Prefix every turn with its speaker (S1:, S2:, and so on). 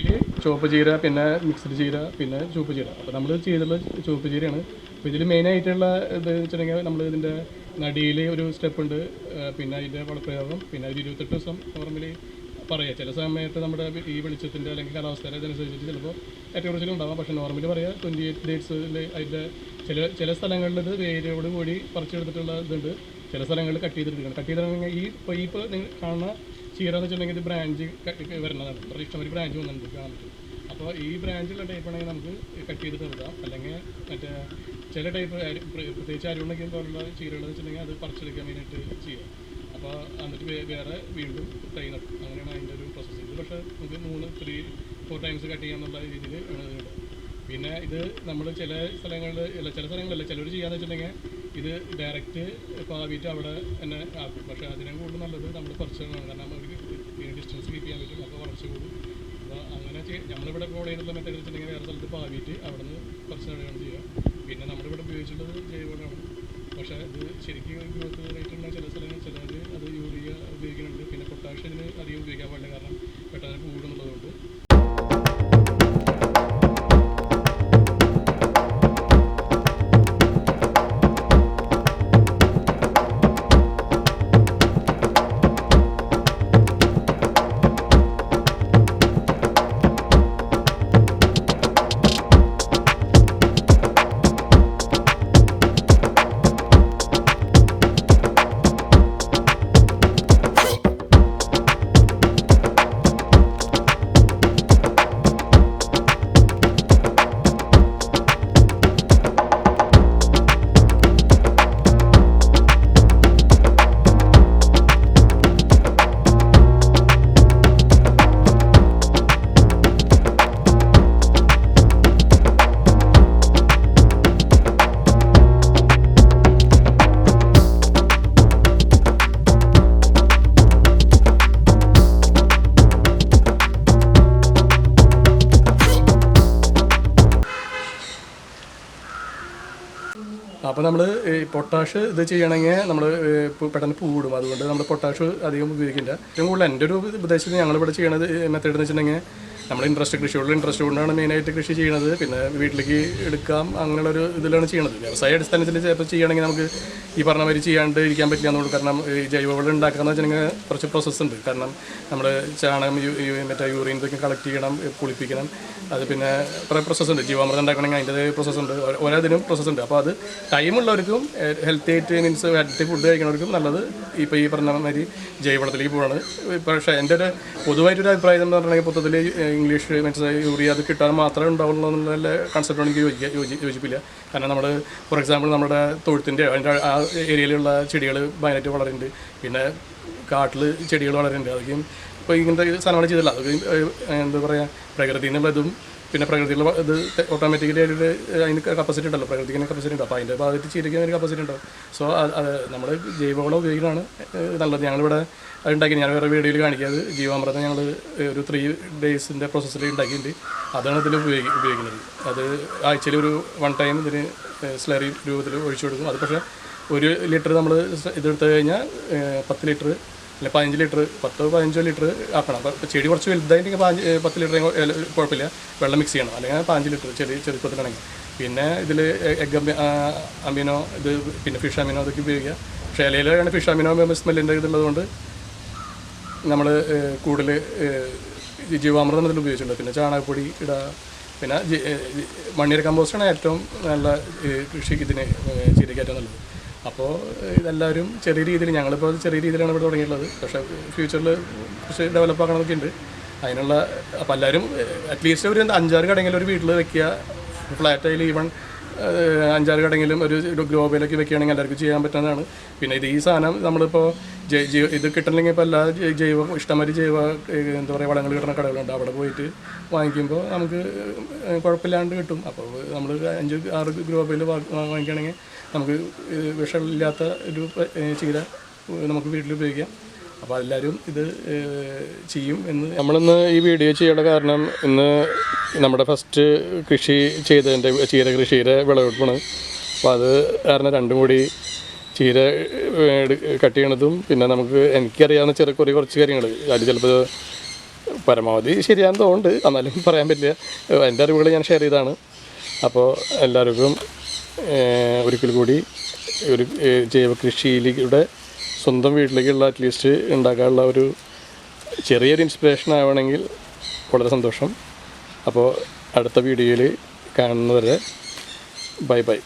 S1: അടിയിൽ ചുവപ്പ് ചീര, പിന്നെ മിക്സ്ഡ് ചീര, പിന്നെ ചുവപ്പ് ചീര. അപ്പോൾ നമ്മൾ ചെയ്തിട്ടുള്ള ചുവപ്പ് ചീരയാണ്. അപ്പോൾ ഇതിൽ മെയിനായിട്ടുള്ള ഇത് വെച്ചിട്ടുണ്ടെങ്കിൽ നമ്മൾ ഇതിൻ്റെ നടിയിൽ ഒരു സ്റ്റെപ്പ് ഉണ്ട്, പിന്നെ അതിൻ്റെ വളപ്രയോഗം, പിന്നെ ഒരു 28 ദിവസം നോർമലി പറയാം. ചില സമയത്ത് നമ്മുടെ ഈ വെളിച്ചത്തിൻ്റെ അല്ലെങ്കിൽ കാലാവസ്ഥയുടെ ഇതനുസരിച്ചിട്ട് ചിലപ്പോൾ ഏറ്റക്കുറച്ചിലും ഉണ്ടാവാം. പക്ഷേ നോർമലി പറയാം 28 ഡേയ്സിൽ അതിൻ്റെ ചില സ്ഥലങ്ങളിൽ ഇത് വേരോട് കൂടി പറിച്ചെടുത്തിട്ടുള്ള ഇതുണ്ട്, ചില സ്ഥലങ്ങളിൽ കട്ട് ചെയ്തെടുക്കണം. കട്ട് ചെയ്തിട്ടുണ്ടെങ്കിൽ ഇപ്പോൾ നിങ്ങൾ കാണുന്ന ചീര എന്ന് വെച്ചിട്ടുണ്ടെങ്കിൽ ഇത് ബ്രാഞ്ച് വരുന്നതാണ്. ഇഷ്ടംമാതിരി ബ്രാഞ്ച് വന്നിട്ടുണ്ട് കാണാൻ പറ്റും. അപ്പോൾ ഈ ബ്രാഞ്ചുള്ള ടൈപ്പാണെങ്കിൽ നമുക്ക് കട്ട് ചെയ്തിട്ട് നിർത്താം. അല്ലെങ്കിൽ മറ്റേ ചില ടൈപ്പ് പ്രത്യേകിച്ച് അരിയുണ്ടെങ്കിൽ പോലുള്ള ചീരകൾ വെച്ചിട്ടുണ്ടെങ്കിൽ അത് പറിച്ചെടുക്കാൻ വേണ്ടിയിട്ട് ചെയ്യാം. അപ്പോൾ എന്നിട്ട് വേറെ വീണ്ടും തൈ നട്ടു. അങ്ങനെയാണ് അതിൻ്റെ ഒരു പ്രോസസ്സ്. ഇത് പക്ഷേ നമുക്ക് 3-4 ടൈംസ് കട്ട് ചെയ്യാന്നുള്ള രീതിയിൽ ആണ് ഇത്. പിന്നെ ഇത് നമ്മൾ ചില സ്ഥലങ്ങളിലല്ല ചിലർ ചെയ്യാന്ന് വെച്ചിട്ടുണ്ടെങ്കിൽ ഇത് ഡയറക്റ്റ് പാവിയിട്ട് അവിടെ തന്നെ ആക്കും. പക്ഷേ അതിനെ കൂടുതൽ നല്ലത് നമ്മൾ പറിച്ചതാണ്. കാരണം അവർക്ക് ഡിസ്റ്റൻസ് കീപ്പ് ചെയ്യാൻ പറ്റും, അപ്പോൾ വളർച്ച കൂടും. അപ്പോൾ അങ്ങനെ നമ്മളിവിടെ ഫോളോ ചെയ്തിട്ടുള്ള മെത്തേഡ് വെച്ചിട്ടുണ്ടെങ്കിൽ വേറെ സ്ഥലത്ത് പാവിയിട്ട് അവിടെ നിന്ന് പറിച്ച് നടുകയാണ് ചെയ്യുക. പിന്നെ നമ്മളിവിടെ ഉപയോഗിച്ചിട്ടുള്ളത് ജൈവവളമാണ്. പക്ഷേ ഇത് ശരിക്കും ഗ്രോത്ത് റേറ്റ് ഉള്ള ചില ചിലർ അത് യൂറിയ ഉപയോഗിക്കുന്നുണ്ട്. പിന്നെ പൊട്ടാഷ്യം ഇതിന് അധികം ഉപയോഗിക്കാൻ പാടില്ല, കാരണം പെട്ടെന്ന് കൂടുന്നുള്ളതുകൊണ്ട്. അപ്പോൾ നമ്മൾ പൊട്ടാഷ് ഇത് ചെയ്യണമെങ്കിൽ നമ്മൾ പെട്ടെന്ന് പൂവിടും. അതുകൊണ്ട് നമ്മൾ പൊട്ടാഷ് അധികം ഉപയോഗിക്കില്ല. ഏറ്റവും കൂടുതൽ എൻ്റെ ഒരു ഉപദേശത്തിൽ ഞങ്ങളിവിടെ ചെയ്യണത് മെത്തേഡ് എന്ന് വെച്ചിട്ടുണ്ടെങ്കിൽ നമ്മൾ കൃഷിയോടുള്ള ഇൻട്രസ്റ്റ് കൊണ്ടാണ് മെയിനായിട്ട് കൃഷി ചെയ്യണത്. പിന്നെ വീട്ടിലേക്ക് എടുക്കാം അങ്ങനെയുള്ളൊരു ഇതിലാണ് ചെയ്യണത്. വ്യവസായ അടിസ്ഥാനത്തിൽ ചിലപ്പോൾ ചെയ്യണമെങ്കിൽ നമുക്ക് ഈ പറഞ്ഞ മാതിരി ചെയ്യാണ്ട് ഇരിക്കാൻ പറ്റില്ല എന്നുള്ളൂ. കാരണം ഈ ജൈവവളം ഉണ്ടാക്കാന്ന് വെച്ചിട്ടുണ്ടെങ്കിൽ കുറച്ച് പ്രോസസ്സ് ഉണ്ട്. കാരണം നമ്മൾ ചാണകം മറ്റേ യൂറിൻ ഇതൊക്കെ കളക്ട് ചെയ്യണം, പുളിപ്പിക്കണം. അത് പിന്നെ കുറേ പ്രോസസ്സ് ഉണ്ട്. ജീവാമൃതം ഉണ്ടാക്കണമെങ്കിൽ അതിൻ്റെ പ്രോസസ്സ് ഉണ്ട്, ഓരോതിനും പ്രോസസ്സ് ഉണ്ട്. അപ്പോൾ അത് ടൈമുള്ളവർക്കും ഹെൽത്തി ആയിട്ട് മീൻസ് ഹെൽത്തി ഫുഡ് കഴിക്കുന്നവർക്കും നല്ലത് ഇപ്പോൾ ഈ പറഞ്ഞ മാതിരി ജൈവവളത്തിലേക്ക് പോവാണ്. പക്ഷേ എൻ്റെ ഒരു പൊതുവായിട്ടൊരു അഭിപ്രായം എന്ന് പറഞ്ഞിട്ടുണ്ടെങ്കിൽ മൊത്തത്തിൽ ഇംഗ്ലീഷ് മനസ്സിലായി യൂറിയ അത് കിട്ടാൻ മാത്രമേ ഉണ്ടാവുള്ളൂ എന്നുള്ള കൺസെപ്റ്റോട് എനിക്ക് യോജിപ്പില്ല. കാരണം നമ്മൾ ഫോർ എക്സാമ്പിൾ നമ്മുടെ തൊഴുത്തിൻ്റെ അതിൻ്റെ ആ ഏരിയയിലുള്ള ചെടികൾ ഭയങ്കരമായിട്ട് വളരുന്നുണ്ട്. പിന്നെ കാട്ടിൽ ചെടികൾ വളരുന്നുണ്ട്. അതൊക്കെയും ഇപ്പോൾ ഇങ്ങനത്തെ സാധനങ്ങൾ ചെയ്തില്ല. അതൊക്കെ എന്താ പറയുക, പ്രകൃതിയിൽ നിന്നുള്ളതും പിന്നെ പ്രകൃതിയിലുള്ള ഇത് ഓട്ടോമാറ്റിക്കലി ആയിട്ട് അതിന് കപ്പാസിറ്റി ഉണ്ടല്ലോ, പ്രകൃതിക്ക് കപ്പാസിറ്റി ഉണ്ട്. അപ്പോൾ അതിൻ്റെ ഭാഗത്ത് ചീരയ്ക്കാൻ ഒരു കപ്പാസിറ്റി ഉണ്ടാവും. സോ നമ്മൾ ജൈവവളം ഉപയോഗിക്കുന്നതാണ് നല്ലത്. ഞങ്ങളിവിടെ അതുണ്ടാക്കി, ഞാൻ വേറെ വീഡിയോയിൽ കാണിക്കാത് ജീവാമൃതം ഞങ്ങൾ ഒരു 3 ഡേയ്സിൻ്റെ പ്രോസസ്സിൽ ഉണ്ടാക്കിയിട്ടുണ്ട്. അതാണ് ഇതിൽ ഉപയോഗിക്കുന്നത്. അത് ആഴ്ചയിൽ ഒരു 1 ടൈം ഇതിന് സ്ലറി രൂപത്തിൽ ഒഴിച്ചു കൊടുക്കും. അത് പക്ഷേ 1 ലിറ്റർ നമ്മൾ ഇതെടുത്ത് കഴിഞ്ഞാൽ 10 ലിറ്റർ അല്ലെ 15 ലിറ്റർ 10-15 ലിറ്റർ ആക്കണം. അപ്പോൾ ചെടി കുറച്ച് വലുതായിട്ടുണ്ടെങ്കിൽ 10 ലിറ്റർ കുഴപ്പമില്ല, വെള്ളം മിക്സ് ചെയ്യണം. അല്ലെങ്കിൽ 15 ലിറ്റർ ചെറുപ്പത്തിലാണെങ്കിൽ. പിന്നെ ഇതിൽ എഗ് അമിനോ ഇത് പിന്നെ ഫിഷ് അമിനോ അതൊക്കെ ഉപയോഗിക്കുക. പക്ഷേ ഇലയിലാണ് ഫിഷ് അമിനോ സ്മെല്ലിൻ്റെ ഇതുള്ളതുകൊണ്ട് നമ്മൾ കൂടുതൽ ജീവാമൃതം ഇതിൽ ഉപയോഗിച്ചിട്ടുണ്ട്. പിന്നെ ചാണകപ്പൊടി ഇടുക. പിന്നെ മണ്ണിര കമ്പോസ്റ്റാണ് ഏറ്റവും നല്ല കൃഷിക്ക് ഇതിന് ചീരയ്ക്ക് ഏറ്റവും നല്ലത്. അപ്പോൾ ഇതെല്ലാവരും ചെറിയ രീതിയിൽ, ഞങ്ങളിപ്പോൾ ചെറിയ രീതിയിലാണ് ഇവിടെ തുടങ്ങിയിട്ടുള്ളത്. പക്ഷേ ഫ്യൂച്ചറിൽ കുറച്ച് ഡെവലപ്പ് ആക്കണമെന്നൊക്കെ ഉണ്ട്. അതിനുള്ള അപ്പോൾ എല്ലാവരും അറ്റ്ലീസ്റ്റ് ഒരു 5-6 കടയെങ്കിലും ഒരു വീട്ടിൽ വെക്കുക. ഫ്ലാറ്റായാലും ഈവൺ 5-6 കടയെങ്കിലും ഒരു ഗ്ലോബയിലൊക്കെ വെക്കുകയാണെങ്കിൽ എല്ലാവർക്കും ചെയ്യാൻ പറ്റുന്നതാണ്. പിന്നെ ഈ സാധനം നമ്മളിപ്പോൾ ഇത് കിട്ടണമെങ്കിൽ ഇപ്പോൾ എല്ലാ ഇഷ്ടംമാതിരി ജൈവ എന്താ പറയുക വളങ്ങൾ കിട്ടുന്ന കടകളുണ്ട്. അവിടെ പോയിട്ട് വാങ്ങിക്കുമ്പോൾ നമുക്ക് കുഴപ്പമില്ലാണ്ട് കിട്ടും. അപ്പോൾ നമ്മൾ 5-6 ഗ്ലോബയിൽ വാങ്ങിക്കുകയാണെങ്കിൽ നമുക്ക് വിഷമില്ലാത്ത ഒരു ചീര നമുക്ക് വീട്ടിൽ ഉപയോഗിക്കാം. അപ്പോൾ എല്ലാവരും ഇത് ചെയ്യും എന്ന് നമ്മളിന്ന് ഈ വീഡിയോ ചെയ്യേണ്ട കാരണം, ഇന്ന് നമ്മുടെ ഫസ്റ്റ് കൃഷി ചെയ്തതിൻ്റെ ചീര കൃഷിയുടെ വിളവെടുപ്പാണ്. അപ്പോൾ അത് കാരണം രണ്ടും കൂടി ചീര കട്ട് ചെയ്യണതും പിന്നെ നമുക്ക് എനിക്കറിയാവുന്ന കുറച്ച് കാര്യങ്ങൾ അത് ചിലപ്പോൾ പരമാവധി ശരിയാണെന്ന് തോന്നുന്നുണ്ട്, എന്നാലും പറയാൻ പറ്റില്ല. എൻ്റെ അറിവുകൾ ഞാൻ ഷെയർ ചെയ്താണ്. അപ്പോൾ എല്ലാവർക്കും ഒരിക്കൽ കൂടി ഒരു ജൈവ കൃഷിയിലൂടെ സ്വന്തം വീട്ടിലേക്കുള്ള അറ്റ്ലീസ്റ്റ് ഉണ്ടാക്കാനുള്ള ഒരു ചെറിയൊരു ഇൻസ്പിറേഷൻ ആവണമെങ്കിൽ വളരെ സന്തോഷം. അപ്പോൾ അടുത്ത വീഡിയോയിൽ കാണുന്നവരെ ബൈ ബൈ.